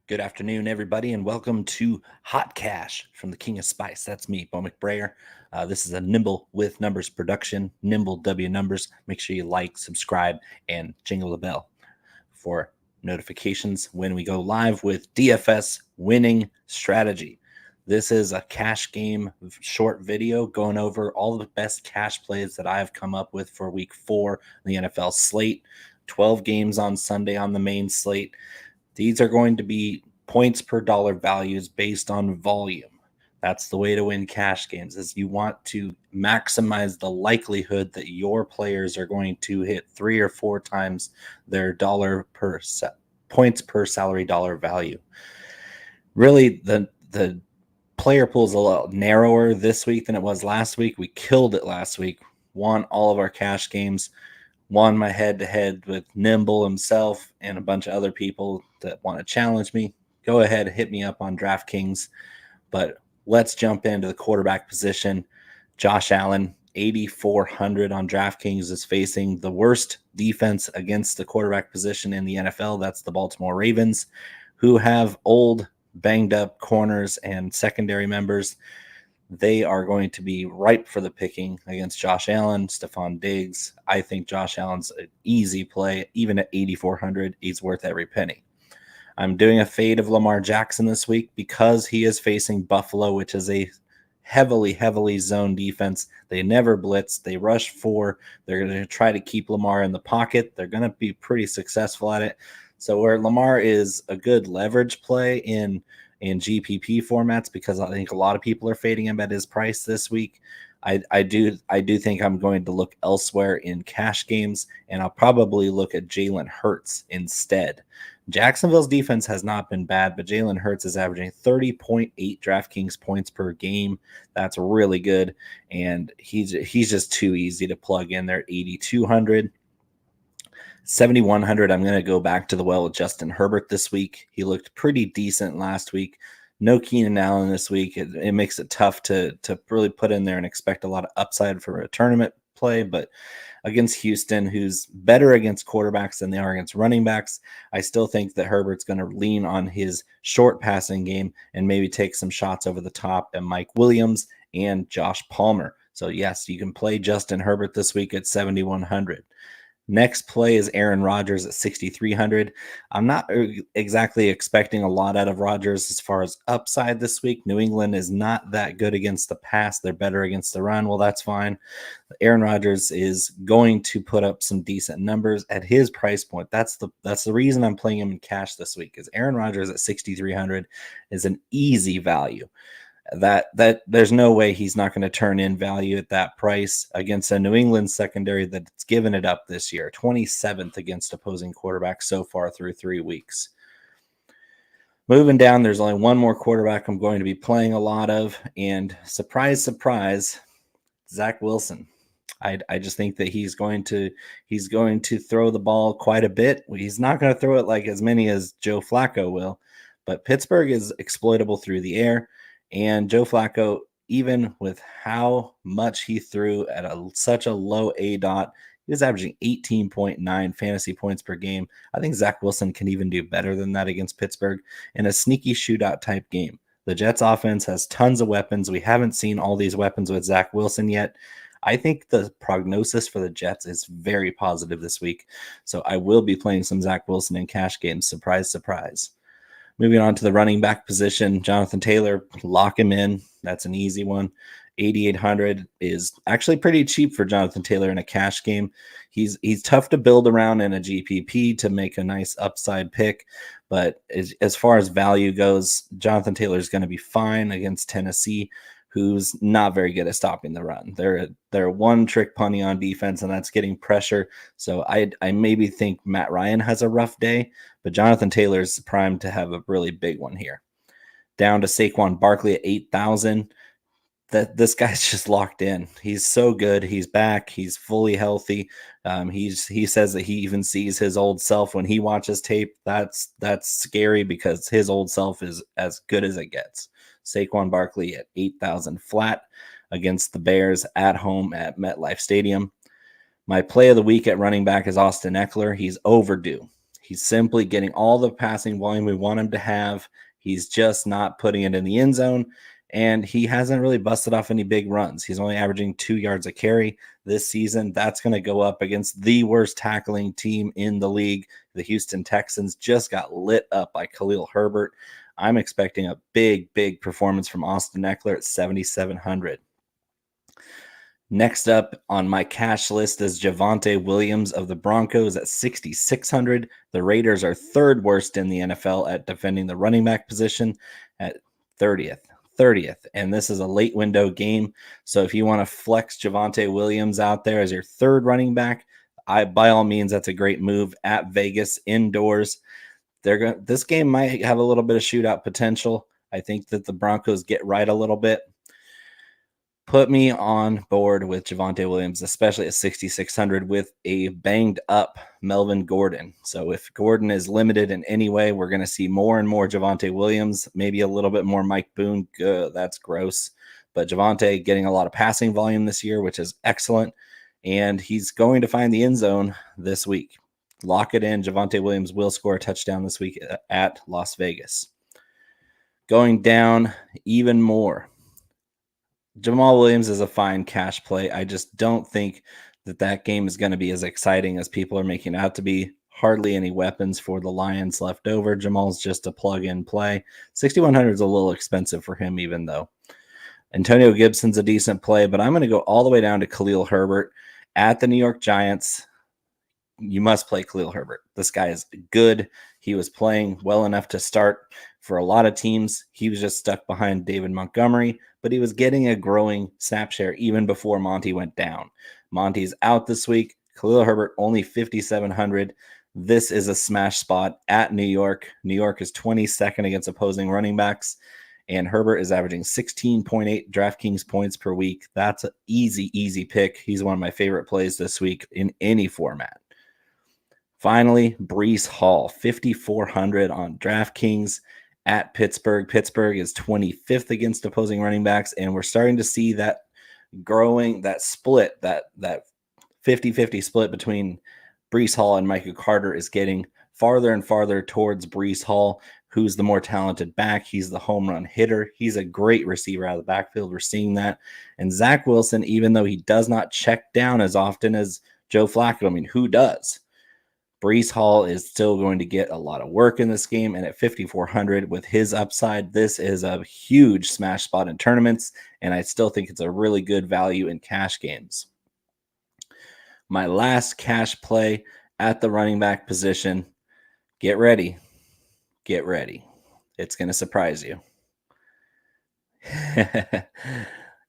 Good afternoon, everybody, and welcome to Hot Cash from the King of Spice. That's me, Bo McBrayer. This is a Nimble with Numbers production, Nimble W Numbers. Make sure you like, subscribe, and jingle the bell for notifications when we go live with DFS winning strategy. This is a cash game short video going over all the best cash plays that I have come up with for week 4 in the NFL slate. 12 games on Sunday on the main slate. These are going to be points per dollar values based on volume. That's the way to win cash games, is you want to maximize the likelihood that your players are going to hit 3 or 4 times their points per salary dollar value. Really, the player pool is a little narrower this week than it was last week. We killed it last week, won all of our cash games, won my head-to-head with Nimble himself and a bunch of other people that want to challenge me. Go ahead, hit me up on DraftKings. But let's jump into the quarterback position. Josh Allen, 8,400 on DraftKings, is facing the worst defense against the quarterback position in the NFL. That's the Baltimore Ravens, who have old, banged-up corners and secondary members. They are going to be ripe for the picking against Josh Allen, Stephon Diggs. I think Josh Allen's an easy play. Even at 8,400, he's worth every penny. I'm doing a fade of Lamar Jackson this week because he is facing Buffalo, which is a heavily zone defense. They never blitz. They rush 4. They're going to try to keep Lamar in the pocket. They're going to be pretty successful at it. So where Lamar is a good leverage play in GPP formats, because I think a lot of people are fading him at his price this week, I do think I'm going to look elsewhere in cash games, and I'll probably look at Jalen Hurts instead. Jacksonville's defense has not been bad, but Jalen Hurts is averaging 30.8 DraftKings points per game. That's really good, and he's just too easy to plug in there. 8,200. 7,100, I'm going to go back to the well with Justin Herbert this week. He looked pretty decent last week. No Keenan Allen this week. It makes it tough to really put in there and expect a lot of upside for a tournament play. But against Houston, who's better against quarterbacks than they are against running backs, I still think that Herbert's going to lean on his short passing game and maybe take some shots over the top at Mike Williams and Josh Palmer. So yes, you can play Justin Herbert this week at 7,100. Next play is Aaron Rodgers at 6,300. I'm not exactly expecting a lot out of Rodgers as far as upside this week. New England is not that good against the pass. They're better against the run. Well, that's fine. Aaron Rodgers is going to put up some decent numbers at his price point. That's the reason I'm playing him in cash this week, is Aaron Rodgers at 6,300 is an easy value. That there's no way he's not going to turn in value at that price against a New England secondary that's given it up this year, 27th against opposing quarterbacks so far through 3 weeks. Moving down, there's only one more quarterback I'm going to be playing a lot of, and surprise, Zach Wilson. I just think that he's going to throw the ball quite a bit. He's not going to throw it like as many as Joe Flacco will, but Pittsburgh is exploitable through the air. And Joe Flacco, even with how much he threw at such a low ADOT, he was averaging 18.9 fantasy points per game. I think Zach Wilson can even do better than that against Pittsburgh in a sneaky shootout type game. The Jets offense has tons of weapons. We haven't seen all these weapons with Zach Wilson yet. I think the prognosis for the Jets is very positive this week. So I will be playing some Zach Wilson in cash games. Surprise, surprise. Moving on to the running back position, Jonathan Taylor, lock him in. That's an easy one. 8,800 is actually pretty cheap for Jonathan Taylor in a cash game. He's tough to build around in a GPP to make a nice upside pick. But as far as value goes, Jonathan Taylor is going to be fine against Tennessee, who's not very good at stopping the run. They're one-trick punting on defense, and that's getting pressure. So I maybe think Matt Ryan has a rough day, but Jonathan Taylor is primed to have a really big one here. Down to Saquon Barkley at 8,000. This guy's just locked in. He's so good. He's back. He's fully healthy. He says that he even sees his old self when he watches tape. That's scary because his old self is as good as it gets. Saquon Barkley at 8,000 flat against the Bears at home at MetLife Stadium. My play of the week at running back is Austin Eckler. He's overdue. He's simply getting all the passing volume we want him to have. He's just not putting it in the end zone, and he hasn't really busted off any big runs. He's only averaging 2 yards a carry this season. That's going to go up against the worst tackling team in the league. The Houston Texans just got lit up by Khalil Herbert. I'm expecting a big performance from Austin Eckler at 7,700. Next up on my cash list is Javonte Williams of the Broncos at 6,600. The Raiders are third worst in the NFL at defending the running back position at 30th. And this is a late window game. So if you want to flex Javonte Williams out there as your third running back, by all means, that's a great move at Vegas indoors. This game might have a little bit of shootout potential. I think that the Broncos get right a little bit. Put me on board with Javonte Williams, especially at 6,600 with a banged up Melvin Gordon. So if Gordon is limited in any way, we're going to see more and more Javonte Williams, maybe a little bit more Mike Boone. That's gross. But Javonte getting a lot of passing volume this year, which is excellent. And he's going to find the end zone this week. Lock it in. Javonte Williams will score a touchdown this week at Las Vegas. Going down even more. Jamal Williams is a fine cash play. I just don't think that game is going to be as exciting as people are making it out to be. Hardly any weapons for the Lions left over. Jamal's just a plug-in play. 6,100 is a little expensive for him, even though. Antonio Gibson's a decent play, but I'm going to go all the way down to Khalil Herbert at the New York Giants. You must play Khalil Herbert. This guy is good. He was playing well enough to start for a lot of teams. He was just stuck behind David Montgomery, but he was getting a growing snap share even before Monty went down. Monty's out this week. Khalil Herbert only 5,700. This is a smash spot at New York. New York is 22nd against opposing running backs, and Herbert is averaging 16.8 DraftKings points per week. That's an easy pick. He's one of my favorite plays this week in any format. Finally, Breece Hall, 5,400 on DraftKings at Pittsburgh. Pittsburgh is 25th against opposing running backs, and we're starting to see that growing, that split, that 50-50 split between Breece Hall and Micah Carter is getting farther and farther towards Breece Hall, who's the more talented back. He's the home run hitter. He's a great receiver out of the backfield. We're seeing that. And Zach Wilson, even though he does not check down as often as Joe Flacco, I mean, who does? Breece Hall is still going to get a lot of work in this game, and at 5,400 with his upside, this is a huge smash spot in tournaments, and I still think it's a really good value in cash games. My last cash play at the running back position, get ready. It's going to surprise you.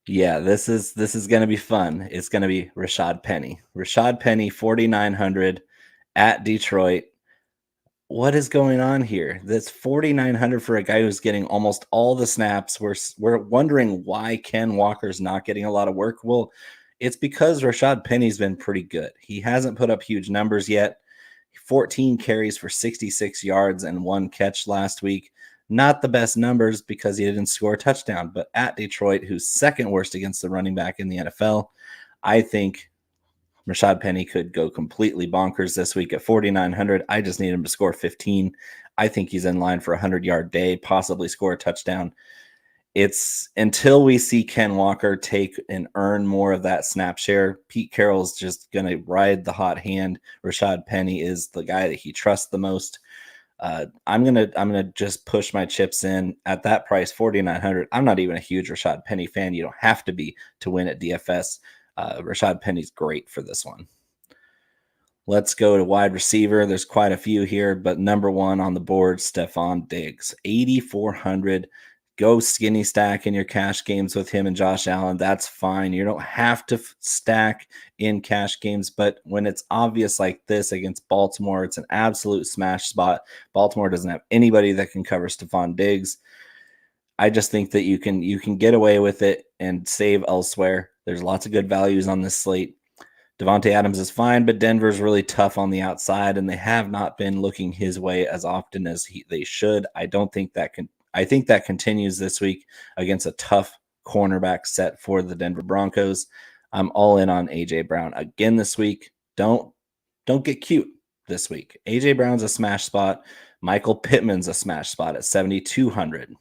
Yeah, this is going to be fun. It's going to be Rashad Penny. Rashad Penny, 4,900. At Detroit. What is going on here? That's 4,900 for a guy who's getting almost all the snaps. We're wondering why Ken Walker's not getting a lot of work. Well, it's because Rashad Penny's been pretty good. He hasn't put up huge numbers yet. 14 carries for 66 yards and 1 catch last week. Not the best numbers because he didn't score a touchdown, but at Detroit, who's second worst against the running back in the NFL, I think Rashad Penny could go completely bonkers this week at 4,900. I just need him to score 15. I think he's in line for a 100-yard day, possibly score a touchdown. It's until we see Ken Walker take and earn more of that snap share. Pete Carroll's just going to ride the hot hand. Rashad Penny is the guy that he trusts the most. I'm gonna just push my chips in at that price, 4,900. I'm not even a huge Rashad Penny fan. You don't have to be to win at DFS. Rashad Penny's great for this one. Let's go to wide receiver. There's quite a few here, but number one on the board, Stephon Diggs, 8,400. Go skinny stack in your cash games with him and Josh Allen. That's fine. You don't have to stack in cash games, but when it's obvious like this against Baltimore, it's an absolute smash spot. Baltimore doesn't have anybody that can cover Stephon Diggs. I just think that you can get away with it and save elsewhere. There's lots of good values on this slate. Devontae Adams is fine, but Denver's really tough on the outside, and they have not been looking his way as often as they should. I think that continues this week against a tough cornerback set for the Denver Broncos. I'm all in on A.J. Brown again this week. Don't get cute. this week. AJ Brown's a smash spot. Michael Pittman's a smash spot at 7,200.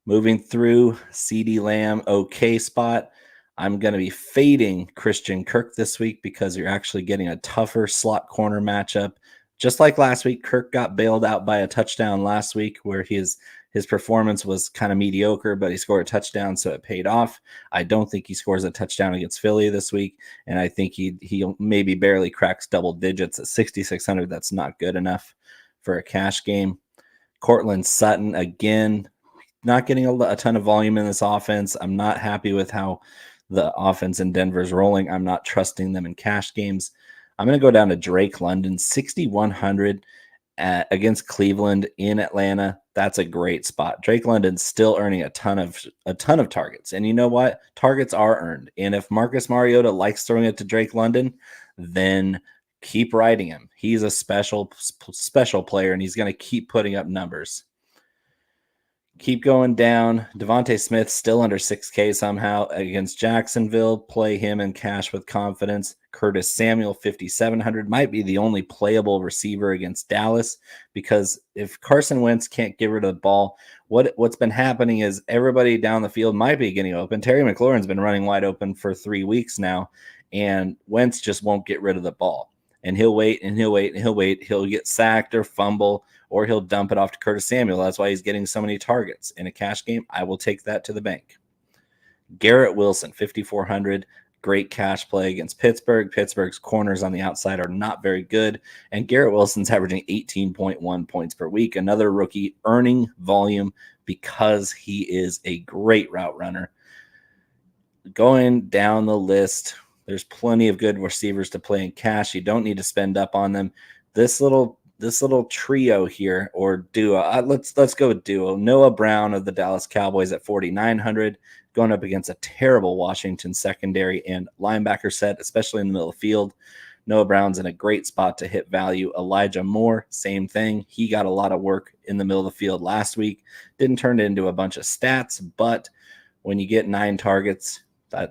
Moving through, CeeDee Lamb, okay spot. I'm going to be fading Christian Kirk this week because you're actually getting a tougher slot corner matchup. Just like last week, Kirk got bailed out by a touchdown last week where his performance was kind of mediocre, but he scored a touchdown, so it paid off. I don't think he scores a touchdown against Philly this week, and I think he maybe barely cracks double digits at 6,600. That's not good enough for a cash game. Cortland Sutton, again, not getting a ton of volume in this offense. I'm not happy with how the offense in Denver is rolling. I'm not trusting them in cash games. I'm going to go down to Drake London, 6,100 against Cleveland in Atlanta. That's a great spot. Drake London's still earning a ton of targets. And you know what? Targets are earned. And if Marcus Mariota likes throwing it to Drake London, then keep riding him. He's a special player, and he's going to keep putting up numbers. Keep going down. Javonte Smith still under 6K somehow against Jacksonville. Play him in cash with confidence. Curtis Samuel, 5,700, might be the only playable receiver against Dallas because if Carson Wentz can't get rid of the ball, what's been happening is everybody down the field might be getting open. Terry McLaurin's been running wide open for 3 weeks now, and Wentz just won't get rid of the ball. And he'll wait and he'll wait and he'll wait. He'll get sacked or fumble, or he'll dump it off to Curtis Samuel. That's why he's getting so many targets. In a cash game, I will take that to the bank. Garrett Wilson, 5,400. Great cash play against Pittsburgh. Pittsburgh's corners on the outside are not very good. And Garrett Wilson's averaging 18.1 points per week. Another rookie earning volume because he is a great route runner. Going down the list, there's plenty of good receivers to play in cash. You don't need to spend up on them. This little trio here, or duo, let's go with duo. Noah Brown of the Dallas Cowboys at 4,900, going up against a terrible Washington secondary and linebacker set, especially in the middle of the field. Noah Brown's in a great spot to hit value. Elijah Moore, same thing. He got a lot of work in the middle of the field last week. Didn't turn it into a bunch of stats, but when you get 9 targets,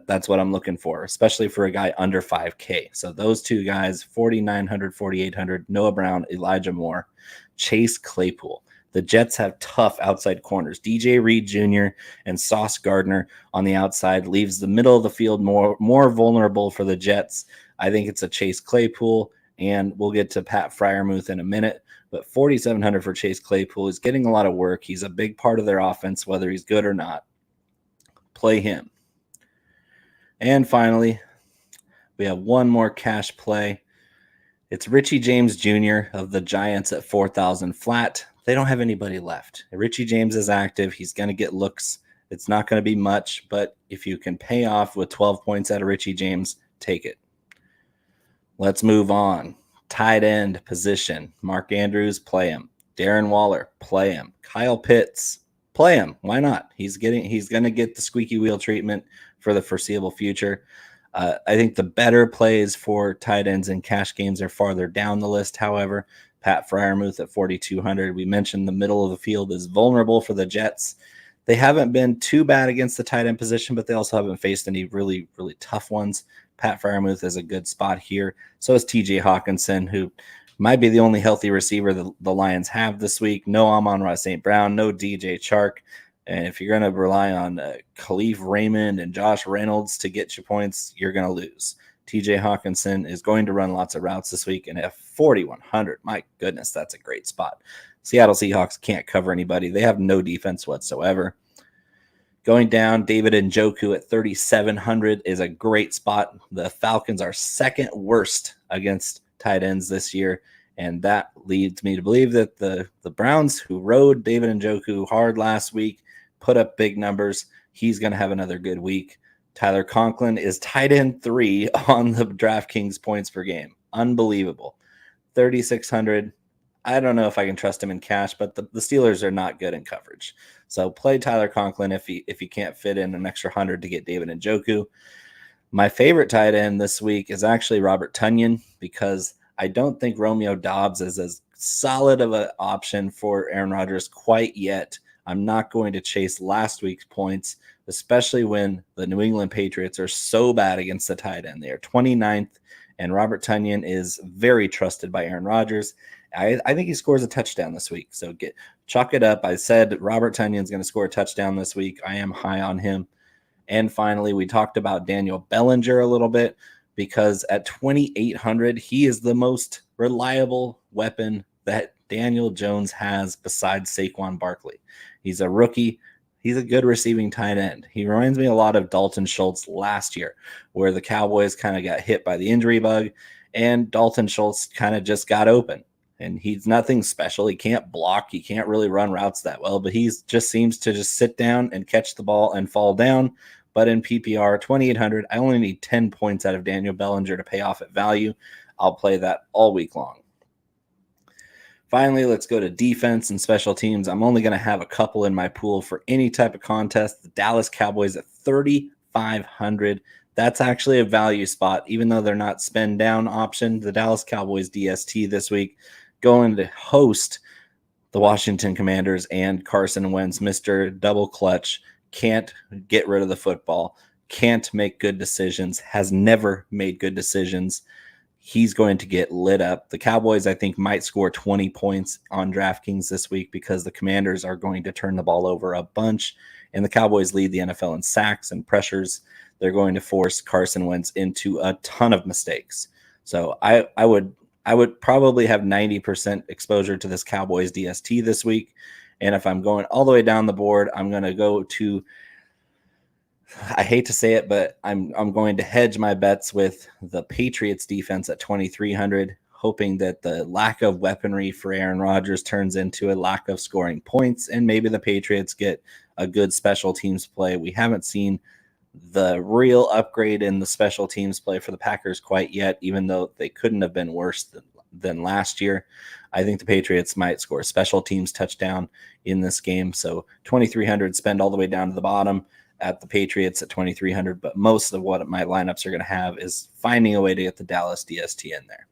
that's what I'm looking for, especially for a guy under 5K. So those two guys, 4,900, 4,800, Noah Brown, Elijah Moore, Chase Claypool. The Jets have tough outside corners. DJ Reed Jr. and Sauce Gardner on the outside leaves the middle of the field more vulnerable for the Jets. I think it's a Chase Claypool, and we'll get to Pat Freiermuth in a minute. But 4,700 for Chase Claypool is getting a lot of work. He's a big part of their offense, whether he's good or not. Play him. And finally, we have one more cash play. It's Richie James Jr. of the Giants at 4,000 flat. They don't have anybody left. Richie James is active. He's going to get looks. It's not going to be much, but if you can pay off with 12 points out of Richie James, take it. Let's move on. Tight end position. Mark Andrews, play him. Darren Waller, play him. Kyle Pitts, play him. Why not? He's going to get the squeaky wheel treatment for the foreseeable future. I think the better plays for tight ends and cash games are farther down the list. However, Pat Freiermuth at 4,200. We mentioned the middle of the field is vulnerable for the Jets. They haven't been too bad against the tight end position, but they also haven't faced any really, really tough ones. Pat Freiermuth is a good spot here. So is TJ Hawkinson, who might be the only healthy receiver the Lions have this week. No Amon-Ra St. Brown, no DJ Chark. And if you're going to rely on Khalif Raymond and Josh Reynolds to get you points, you're going to lose. TJ Hawkinson is going to run lots of routes this week, and at 4,100, my goodness, that's a great spot. Seattle Seahawks can't cover anybody. They have no defense whatsoever. Going down, David Njoku at 3,700 is a great spot. The Falcons are second worst against tight ends this year, and that leads me to believe that the Browns, who rode David Njoku hard last week, put up big numbers. He's going to have another good week. Tyler Conklin is tight end 3 on the DraftKings points per game. Unbelievable. 3,600. I don't know if I can trust him in cash, but the Steelers are not good in coverage. So play Tyler Conklin if he can't fit in an extra 100 to get David Njoku. My favorite tight end this week is actually Robert Tonyan, because I don't think Romeo Doubs is as solid of an option for Aaron Rodgers quite yet. I'm not going to chase last week's points, especially when the New England Patriots are so bad against the tight end. They are 29th and Robert Tonyan is very trusted by Aaron Rodgers. I think he scores a touchdown this week. So chalk it up. I said Robert Tonyan's going to score a touchdown this week. I am high on him. And finally, we talked about Daniel Bellinger a little bit because at 2,800, he is the most reliable weapon that Daniel Jones has besides Saquon Barkley. He's a rookie. He's a good receiving tight end. He reminds me a lot of Dalton Schultz last year, where the Cowboys kind of got hit by the injury bug, and Dalton Schultz kind of just got open. And he's nothing special. He can't block. He can't really run routes that well, but he just seems to just sit down and catch the ball and fall down. But in PPR, 2,800, I only need 10 points out of Daniel Bellinger to pay off at value. I'll play that all week long. Finally, let's go to defense and special teams. I'm only going to have a couple in my pool for any type of contest. The Dallas Cowboys at 3,500. That's actually a value spot, even though they're not spend down option. The Dallas Cowboys DST this week going to host the Washington Commanders and Carson Wentz, Mr. Double Clutch, can't get rid of the football, can't make good decisions, has never made good decisions. He's going to get lit up. The Cowboys, I think, might score 20 points on DraftKings this week because the Commanders are going to turn the ball over a bunch, and the Cowboys lead the NFL in sacks and pressures. They're going to force Carson Wentz into a ton of mistakes. So I would probably have 90% exposure to this Cowboys DST this week. And if I'm going all the way down the board, I'm going to go to, I hate to say it, but I'm going to hedge my bets with the Patriots defense at 2,300, hoping that the lack of weaponry for Aaron Rodgers turns into a lack of scoring points, and maybe the Patriots get a good special teams play. We haven't seen the real upgrade in the special teams play for the Packers quite yet, even though they couldn't have been worse than last year. I think the Patriots might score a special teams touchdown in this game. So 2,300, spend all the way down to the bottom at the Patriots at 2,300. But most of what my lineups are going to have is finding a way to get the Dallas DST in there.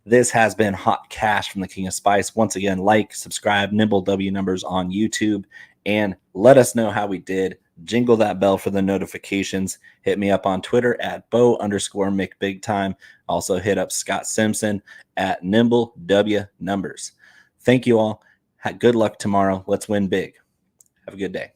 This has been Hot Cash from the King of Spice. Once again, like, subscribe, Nimble W Numbers on YouTube, and let us know how we did. Jingle that bell for the notifications. Hit me up on Twitter at Bo_McBigTime. Also hit up Scott Simpson at Nimble W Numbers. Thank you all. Good luck tomorrow. Let's win big. Have a good day.